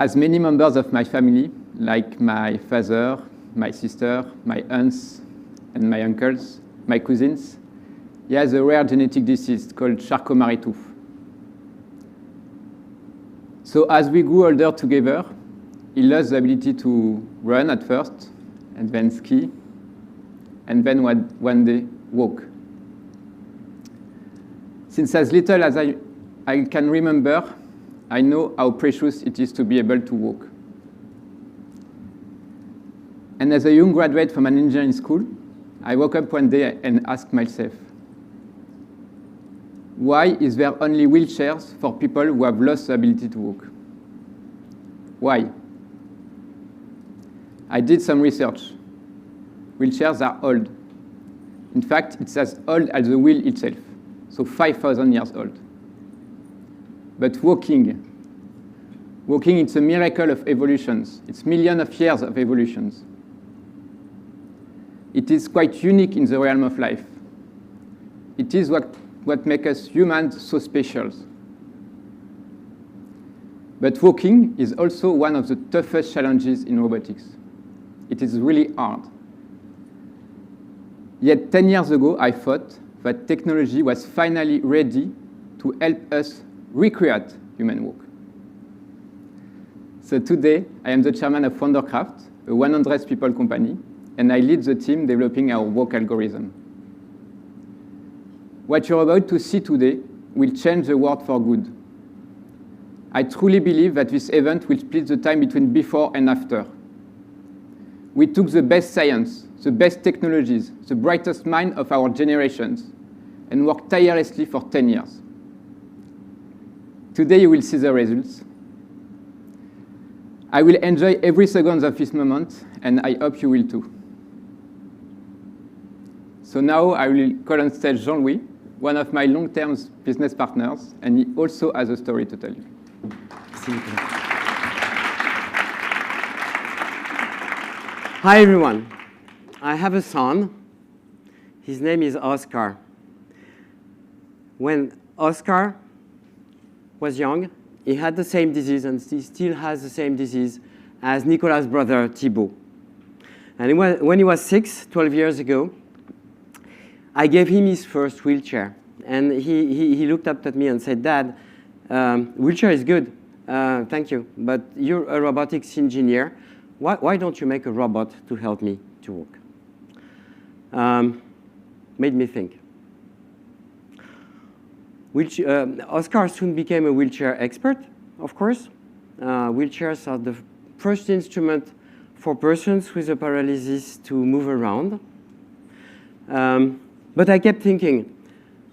as many members of my family, like my father, my sister, my aunts, and my uncles, my cousins, he has a rare genetic disease called Charcot-Marie-Tooth. So as we grew older together, he lost the ability to run at first, and then ski, and then one day walk. Since as little as I can remember, I know how precious it is to be able to walk. And as a young graduate from an engineering school, I woke up one day and asked myself, why is there only wheelchairs for people who have lost the ability to walk? Why? I did some research. Wheelchairs are old. In fact, it's as old as the wheel itself, so 5,000 years old. But walking, it's a miracle of evolutions. It's millions of years of evolutions. It is quite unique in the realm of life. It is what makes us humans so special. But walking is also one of the toughest challenges in robotics. It is really hard. Yet 10 years ago, I thought that technology was finally ready to help us recreate human walk. So today, I am the chairman of Wandercraft, a 100 people company, and I lead the team developing our walk algorithm. What you're about to see today will change the world for good. I truly believe that this event will split the time between before and after. We took the best science, the best technologies, the brightest mind of our generations, and worked tirelessly for 10 years. Today you will see the results. I will enjoy every second of this moment, and I hope you will too. So now I will call on stage Jean-Louis, one of my long-term business partners, and he also has a story to tell you. Hi, everyone. I have a son. His name is Oscar. When Oscar was young, he had the same disease, and he still has the same disease as Nicolas' brother, Thibaut. And when he was 12 years ago, I gave him his first wheelchair. And he looked up at me and said, Dad, wheelchair is good, thank you, but you're a robotics engineer. Why don't you make a robot to help me to walk? Made me think. Oscar soon became a wheelchair expert, of course. Wheelchairs are the first instrument for persons with a paralysis to move around. But I kept thinking,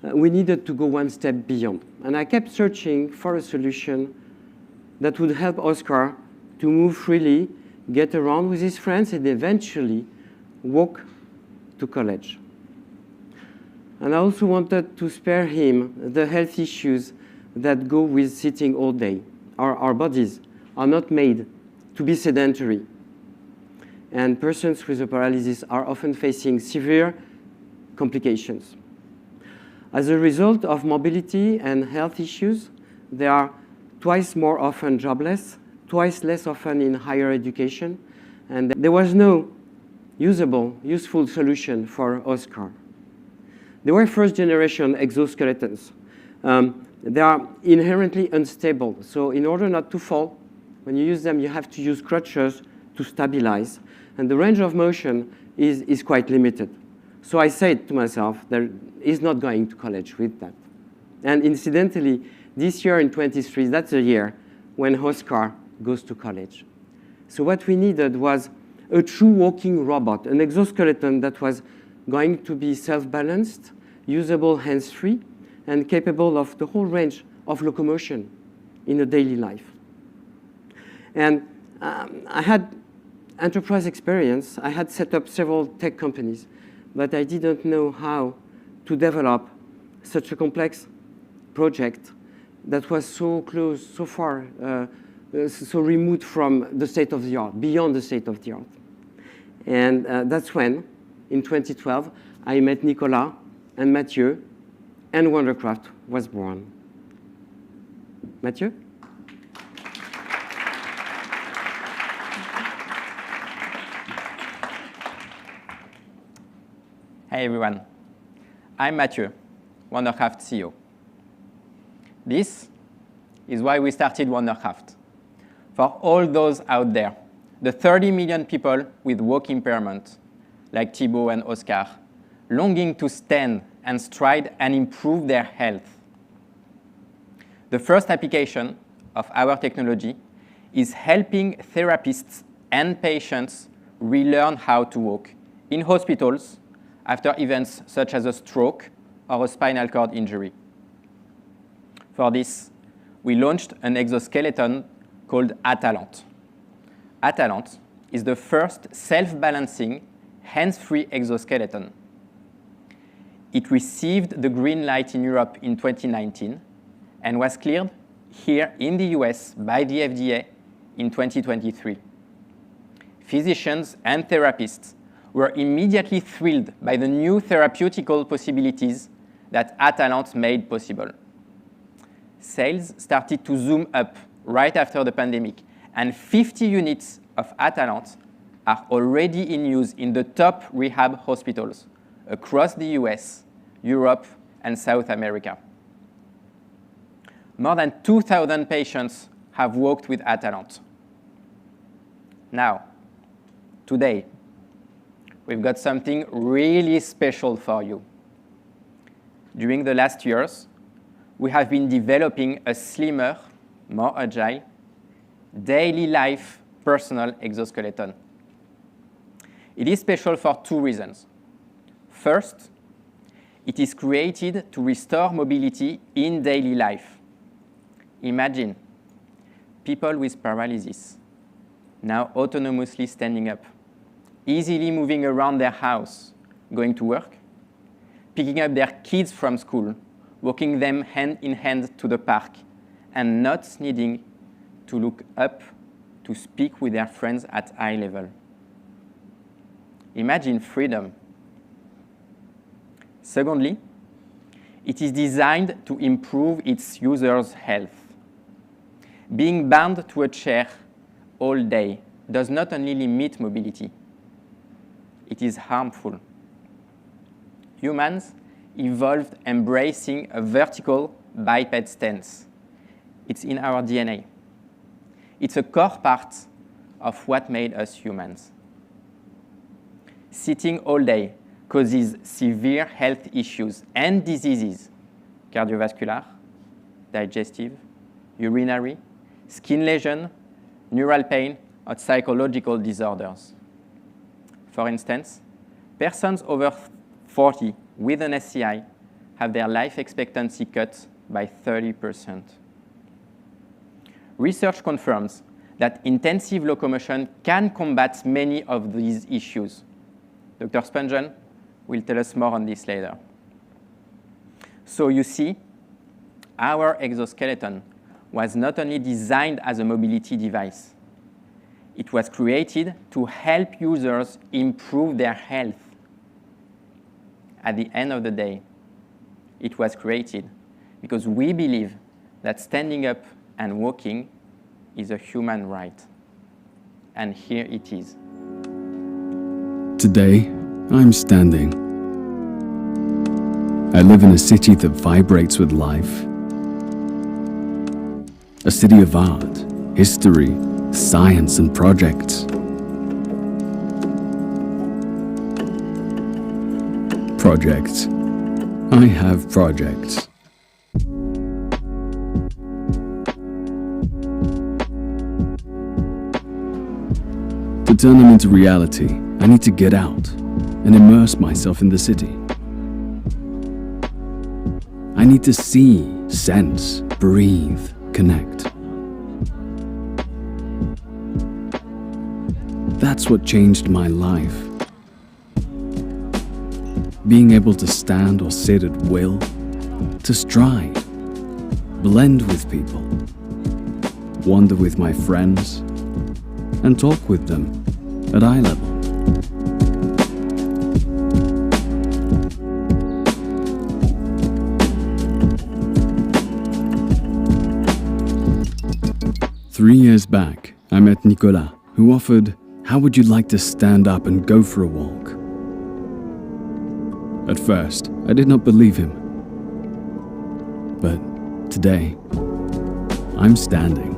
we needed to go one step beyond. And I kept searching for a solution that would help Oscar to move freely, get around with his friends, and eventually walk to college. And I also wanted to spare him the health issues that go with sitting all day. Our bodies are not made to be sedentary. And persons with a paralysis are often facing severe complications. As a result of mobility and health issues, they are twice more often jobless, twice less often in higher education, and there was no useful solution for Oscar. They were first-generation exoskeletons. They are inherently unstable, so in order not to fall, when you use them, you have to use crutches to stabilize, and the range of motion is quite limited. So I said to myself that he's not going to college with that. And incidentally, this year in 23, that's the year when Oscar goes to college. So what we needed was a true walking robot, an exoskeleton that was going to be self-balanced, usable hands-free, and capable of the whole range of locomotion in a daily life. And I had enterprise experience. I had set up several tech companies, but I didn't know how to develop such a complex project that was so close, so far, so removed from the state of the art, beyond the state of the art. And that's when, in 2012, I met Nicolas and Mathieu, and Wandercraft was born. Mathieu? Hey everyone, I'm Mathieu, Wandercraft CEO. This is why we started Wandercraft. For all those out there, the 30 million people with walk impairment, like Thibaut and Oscar, longing to stand and stride and improve their health. The first application of our technology is helping therapists and patients relearn how to walk in hospitals after events such as a stroke or a spinal cord injury. For this, we launched an exoskeleton called Atalant. Atalant is the first self-balancing, hands-free exoskeleton. It received the green light in Europe in 2019 and was cleared here in the US by the FDA in 2023. Physicians and therapists were immediately thrilled by the new therapeutical possibilities that Atalant made possible. Sales started to zoom up right after the pandemic, and 50 units of Atalant are already in use in the top rehab hospitals across the US, Europe, and South America. More than 2,000 patients have walked with Atalant. Now, today, we've got something really special for you. During the last years, we have been developing a slimmer, more agile, daily life personal exoskeleton. It is special for two reasons. First, it is created to restore mobility in daily life. Imagine people with paralysis now autonomously standing up, easily moving around their house, going to work, picking up their kids from school, walking them hand in hand to the park, and not needing to look up to speak with their friends at eye level. Imagine freedom. Secondly, it is designed to improve its users' health. Being bound to a chair all day does not only limit mobility, it is harmful. Humans evolved embracing a vertical biped stance. It's in our DNA. It's a core part of what made us humans. Sitting all day causes severe health issues and diseases: cardiovascular, digestive, urinary, skin lesion, neural pain, or psychological disorders. For instance, persons over 40 with an SCI have their life expectancy cut by 30%. Research confirms that intensive locomotion can combat many of these issues. Dr. Spungen will tell us more on this later. So you see, our exoskeleton was not only designed as a mobility device, it was created to help users improve their health. At the end of the day, it was created because we believe that standing up and walking is a human right. And here it is. Today, I'm standing. I live in a city that vibrates with life. A city of art, history, science, and projects. Projects. I have projects. To turn them into reality, I need to get out and immerse myself in the city. I need to see, sense, breathe, connect. That's what changed my life. Being able to stand or sit at will, to stride, blend with people, wander with my friends, and talk with them at eye level. Three years back, I met Nicolas, who offered, "How would you like to stand up and go for a walk?" At first, I did not believe him. But today, I'm standing.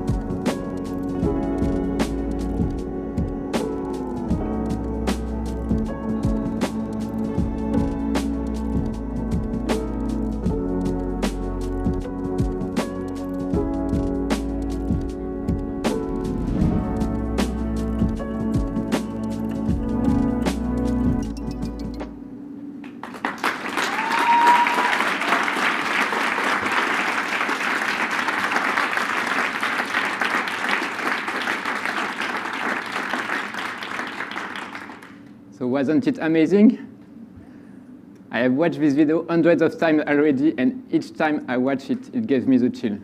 So wasn't it amazing? I have watched this video hundreds of times already, and each time I watch it, it gives me the chill.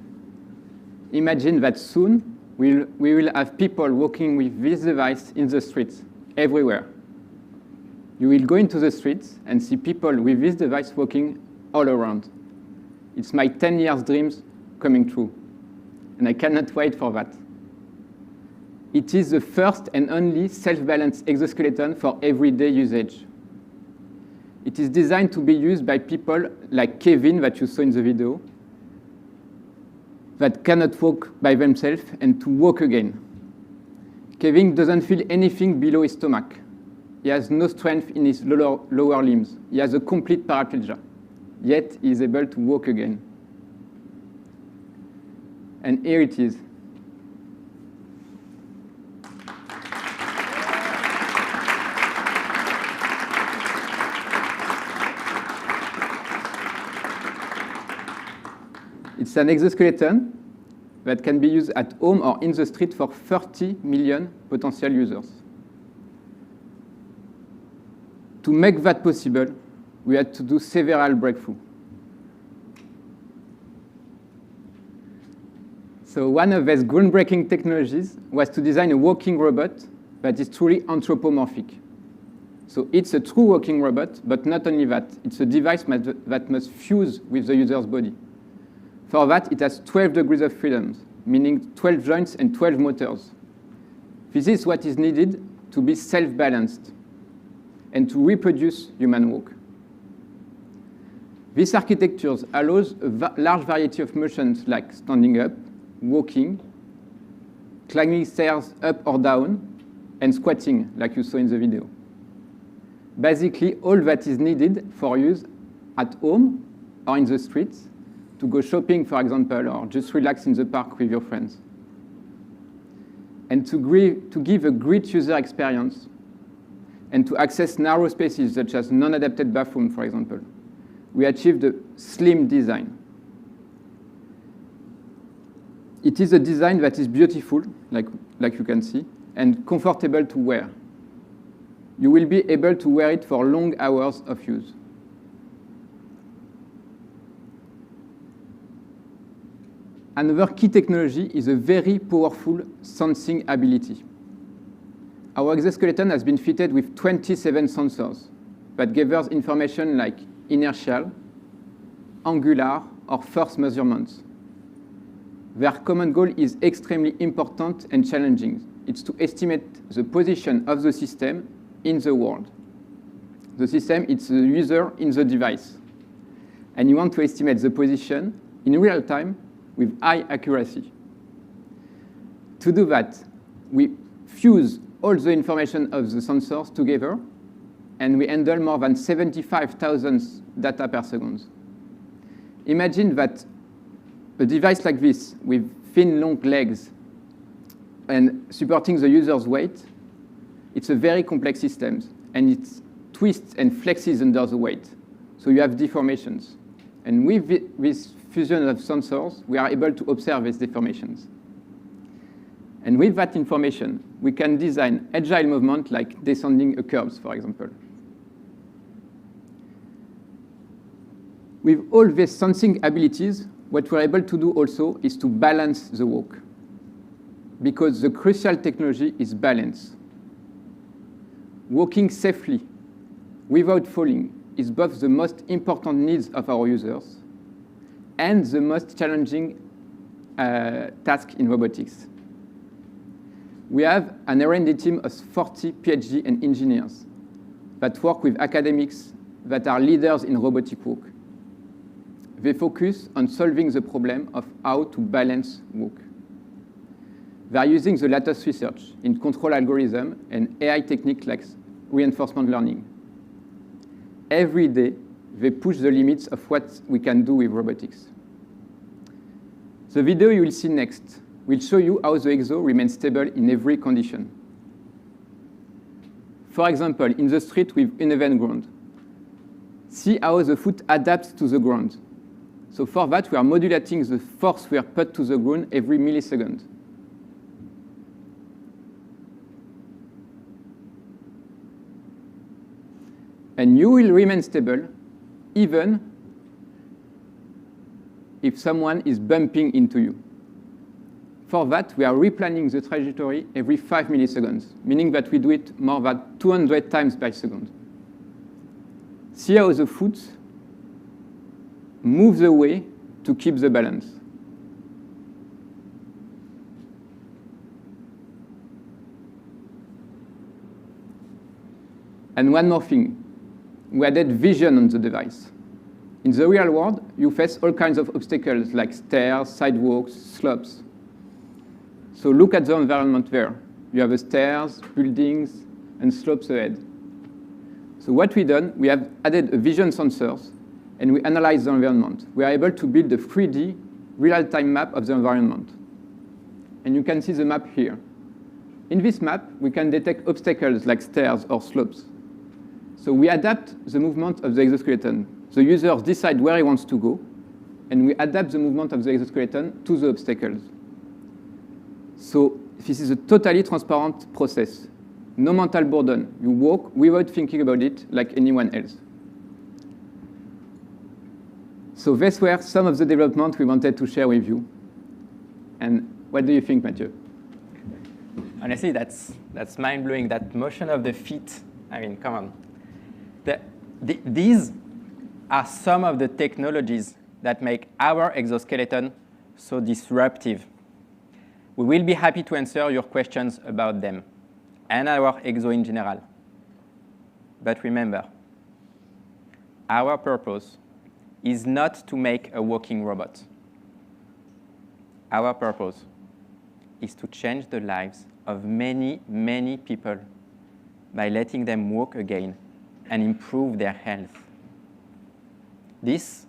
Imagine that soon we will have people walking with this device in the streets, everywhere. You will go into the streets and see people with this device walking all around. It's my 10 years dreams coming true, and I cannot wait for that. It is the first and only self-balanced exoskeleton for everyday usage. It is designed to be used by people like Kevin, that you saw in the video, that cannot walk by themselves and to walk again. Kevin doesn't feel anything below his stomach. He has no strength in his lower limbs. He has a complete paraplegia, yet he is able to walk again. And here it is. It's an exoskeleton that can be used at home or in the street for 30 million potential users. To make that possible, we had to do several breakthroughs. So one of these groundbreaking technologies was to design a walking robot that is truly anthropomorphic. So it's a true walking robot, but not only that, it's a device that must fuse with the user's body. For that, it has 12 degrees of freedom, meaning 12 joints and 12 motors. This is what is needed to be self-balanced and to reproduce human walk. This architecture allows a large variety of motions like standing up, walking, climbing stairs up or down, and squatting, like you saw in the video. Basically, all that is needed for use at home or in the streets, to go shopping, for example, or just relax in the park with your friends. And to give a great user experience and to access narrow spaces such as non-adapted bathroom, for example, we achieved a slim design. It is a design that is beautiful, like you can see, and comfortable to wear. You will be able to wear it for long hours of use. Another key technology is a very powerful sensing ability. Our exoskeleton has been fitted with 27 sensors that gathers information like inertial, angular, or force measurements. Their common goal is extremely important and challenging. It's to estimate the position of the system in the world. The system, it's the user in the device. And you want to estimate the position in real time with high accuracy. To do that, we fuse all the information of the sensors together, and we handle more than 75,000 data per second. Imagine that a device like this, with thin, long legs, and supporting the user's weight, it's a very complex system, and it twists and flexes under the weight. So you have deformations. And with this fusion of sensors, we are able to observe these deformations. And with that information, we can design agile movement like descending a curve, for example. With all these sensing abilities, what we're able to do also is to balance the walk, because the crucial technology is balance. Walking safely, without falling, is both the most important needs of our users and the most challenging task in robotics. We have an R&D team of 40 PhD and engineers that work with academics that are leaders in robotic work. They focus on solving the problem of how to balance work. They are using the latest research in control algorithm and AI techniques like reinforcement learning. Every day, they push the limits of what we can do with robotics. The video you will see next will show you how the Exo remains stable in every condition. For example, in the street with uneven ground, see how the foot adapts to the ground. So for that, we are modulating the force we are put to the ground every millisecond. And you will remain stable even if someone is bumping into you. For that, we are replanning the trajectory every 5 milliseconds, meaning that we do it more than 200 times per second. See how the foot moves away to keep the balance. And one more thing. We added vision on the device. In the real world, you face all kinds of obstacles like stairs, sidewalks, slopes. So look at the environment there. You have the stairs, buildings, and slopes ahead. So what we've done, we have added a vision sensors, and we analyze the environment. We are able to build a 3D real-time map of the environment. And you can see the map here. In this map, we can detect obstacles like stairs or slopes. So we adapt the movement of the exoskeleton. The users decide where he wants to go, and we adapt the movement of the exoskeleton to the obstacles. So this is a totally transparent process. No mental burden. You walk without thinking about it like anyone else. So these were some of the developments we wanted to share with you. And what do you think, Mathieu? Honestly, that's mind-blowing, that motion of the feet. I mean, come on. These are some of the technologies that make our exoskeleton so disruptive. We will be happy to answer your questions about them and our Exo in general. But remember, our purpose is not to make a walking robot. Our purpose is to change the lives of many, many people by letting them walk again and improve their health. This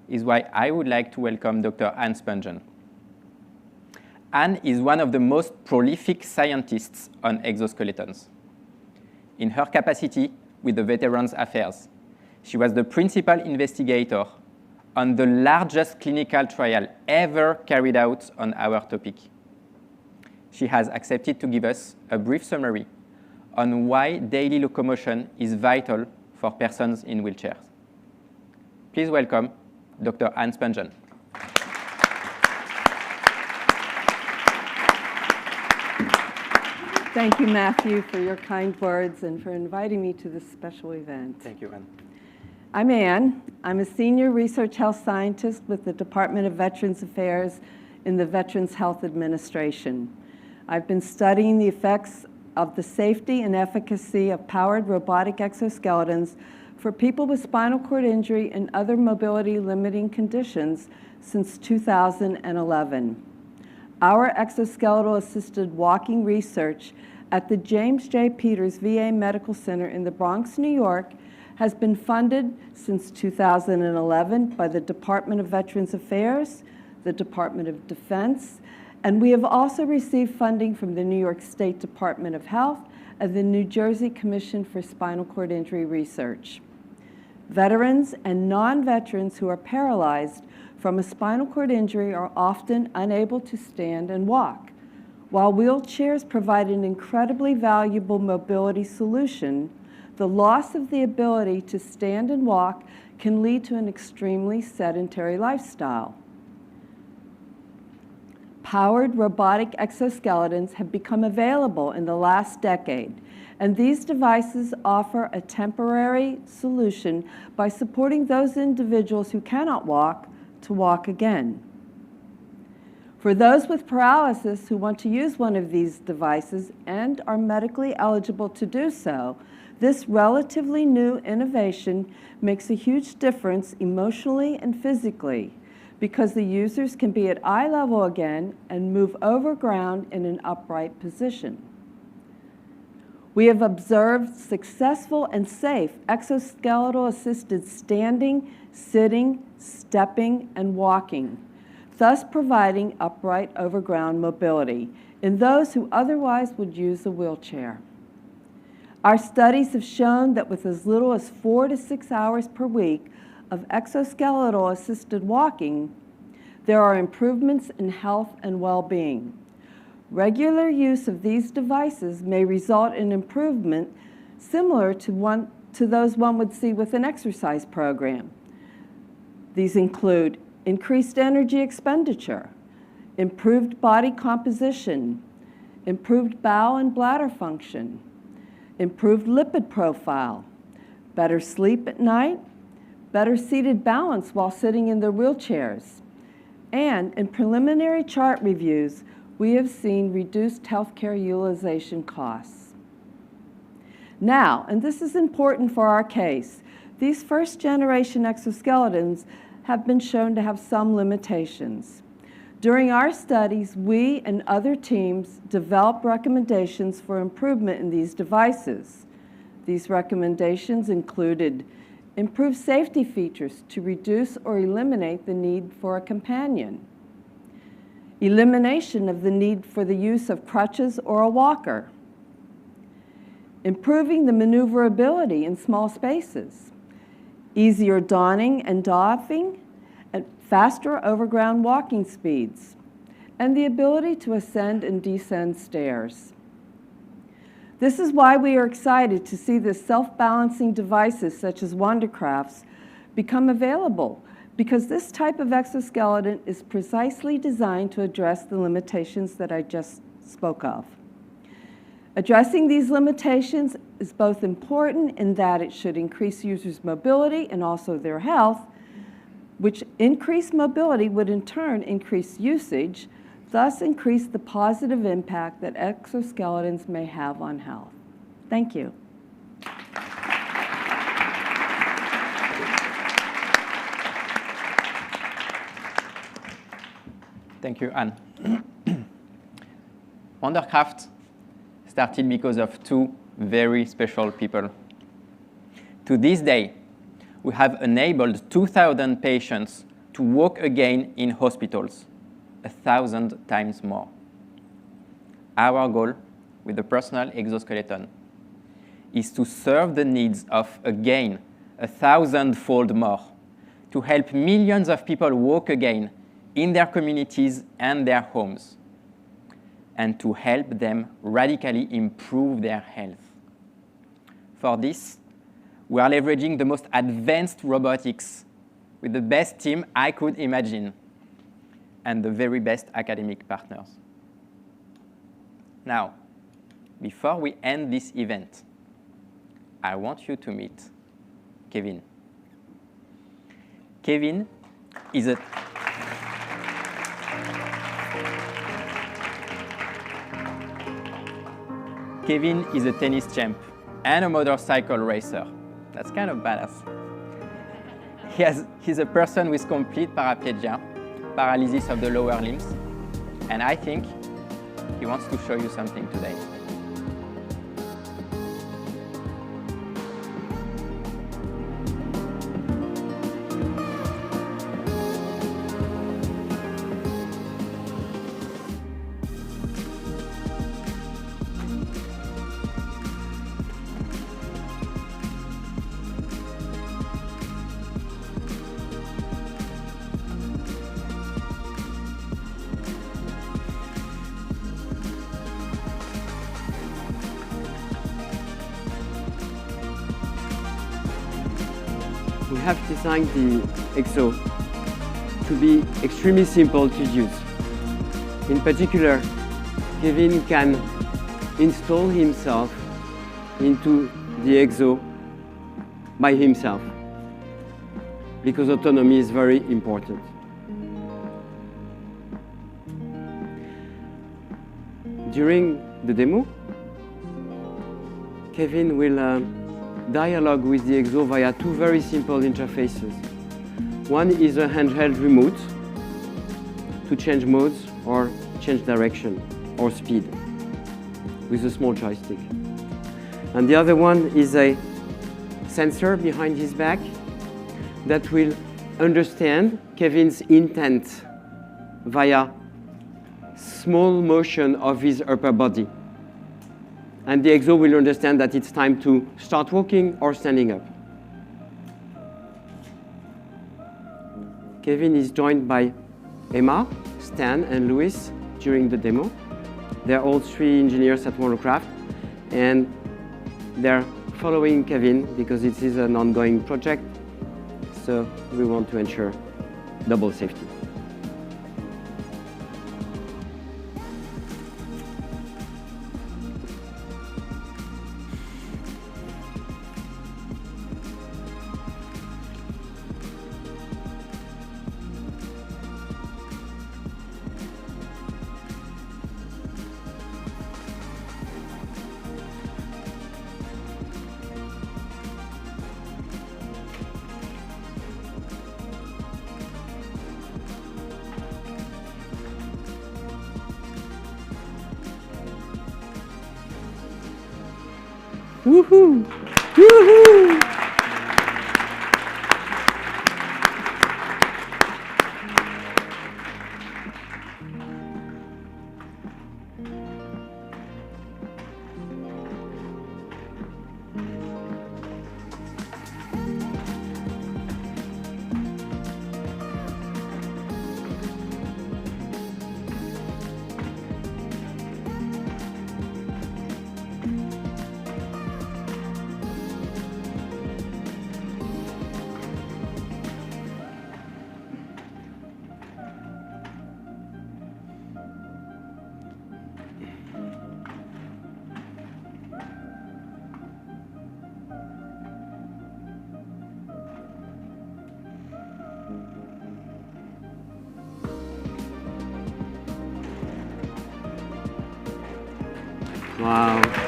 is why I would like to welcome Dr. Anne Spungen. Anne is one of the most prolific scientists on exoskeletons. In her capacity with the Veterans Affairs, she was the principal investigator on the largest clinical trial ever carried out on our topic. She has accepted to give us a brief summary on why daily locomotion is vital for persons in wheelchairs. Please welcome Dr. Anne Spungen. Thank you, Matthew, for your kind words and for inviting me to this special event. Thank you, Anne. I'm Anne. I'm a senior research health scientist with the Department of Veterans Affairs in the Veterans Health Administration. I've been studying the effects of the safety and efficacy of powered robotic exoskeletons for people with spinal cord injury and other mobility limiting conditions since 2011. Our exoskeletal-assisted walking research at the James J. Peters VA Medical Center in the Bronx, New York, has been funded since 2011 by the Department of Veterans Affairs, the Department of Defense, and we have also received funding from the New York State Department of Health and the New Jersey Commission for Spinal Cord Injury Research. Veterans and non-veterans who are paralyzed from a spinal cord injury are often unable to stand and walk. While wheelchairs provide an incredibly valuable mobility solution, the loss of the ability to stand and walk can lead to an extremely sedentary lifestyle. Powered robotic exoskeletons have become available in the last decade, and these devices offer a temporary solution by supporting those individuals who cannot walk to walk again. For those with paralysis who want to use one of these devices and are medically eligible to do so, This relatively new innovation makes a huge difference emotionally and physically because the users can be at eye level again and move over ground in an upright position. We have observed successful and safe exoskeletal-assisted standing, sitting, stepping, and walking, thus providing upright over-ground mobility in those who otherwise would use a wheelchair. Our studies have shown that with as little as 4 to 6 hours per week of exoskeletal-assisted walking, there are improvements in health and well-being. Regular use of these devices may result in improvement similar to those one would see with an exercise program. These include increased energy expenditure, improved body composition, improved bowel and bladder function, improved lipid profile, better sleep at night, better seated balance while sitting in their wheelchairs, and in preliminary chart reviews, we have seen reduced healthcare utilization costs. Now, and this is important for our case, these first-generation exoskeletons have been shown to have some limitations. During our studies, we and other teams developed recommendations for improvement in these devices. These recommendations included improved safety features to reduce or eliminate the need for a companion, elimination of the need for the use of crutches or a walker, improving the maneuverability in small spaces, easier donning and doffing, and faster overground walking speeds, and the ability to ascend and descend stairs. This is why we are excited to see the self-balancing devices such as Wandercrafts become available, because this type of exoskeleton is precisely designed to address the limitations that I just spoke of. Addressing these limitations is both important in that it should increase users' mobility and also their health, which increased mobility would in turn increase usage, thus increase the positive impact that exoskeletons may have on health. Thank you. Thank you, Anne. Wandercraft started because of two very special people. To this day, we have enabled 2,000 patients to walk again in hospitals, 1,000 times more. Our goal with the personal exoskeleton is to serve the needs of, again, 1,000-fold more, to help millions of people walk again in their communities and their homes, and to help them radically improve their health. For this, we are leveraging the most advanced robotics with the best team I could imagine and the very best academic partners. Now, before we end this event, I want you to meet Kevin. Kevin is a tennis champ and a motorcycle racer. That's kind of badass. He's a person with complete paraplegia, paralysis of the lower limbs, and I think he wants to show you something today. We have designed the Exo to be extremely simple to use. In particular, Kevin can install himself into the Exo by himself, because autonomy is very important. During the demo, Kevin will dialogue with the Exo via two very simple interfaces. One is a handheld remote to change modes or change direction or speed with a small joystick. And the other one is a sensor behind his back that will understand Kevin's intent via small motion of his upper body. And the Exo will understand that it's time to start walking or standing up. Kevin is joined by Emma, Stan, and Louis during the demo. They're all three engineers at Wandercraft, and they're following Kevin because it is an ongoing project, so we want to ensure double safety. Woohoo! Woohoo! Wow.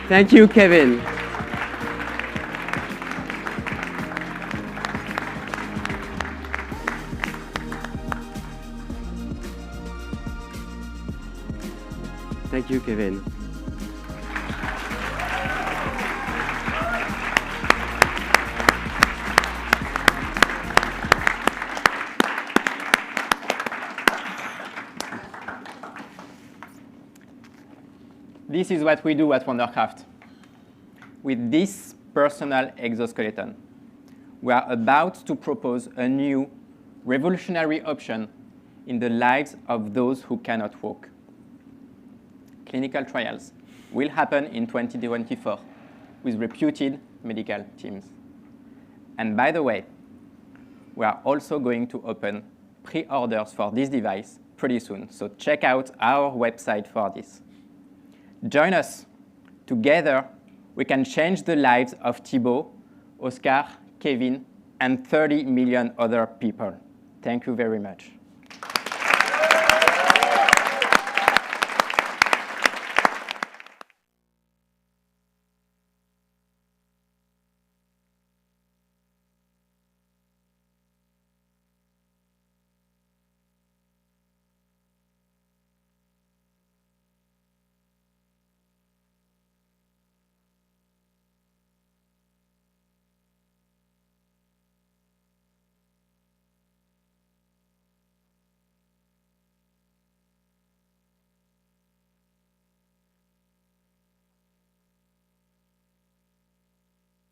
Thank you, Kevin. Thank you, Kevin. This is what we do at Wandercraft. With this personal exoskeleton, we are about to propose a new revolutionary option in the lives of those who cannot walk. Clinical trials will happen in 2024 with reputed medical teams. And by the way, we are also going to open pre-orders for this device pretty soon. So check out our website for this. Join us. Together, we can change the lives of Thibaut, Oscar, Kevin, and 30 million other people. Thank you very much.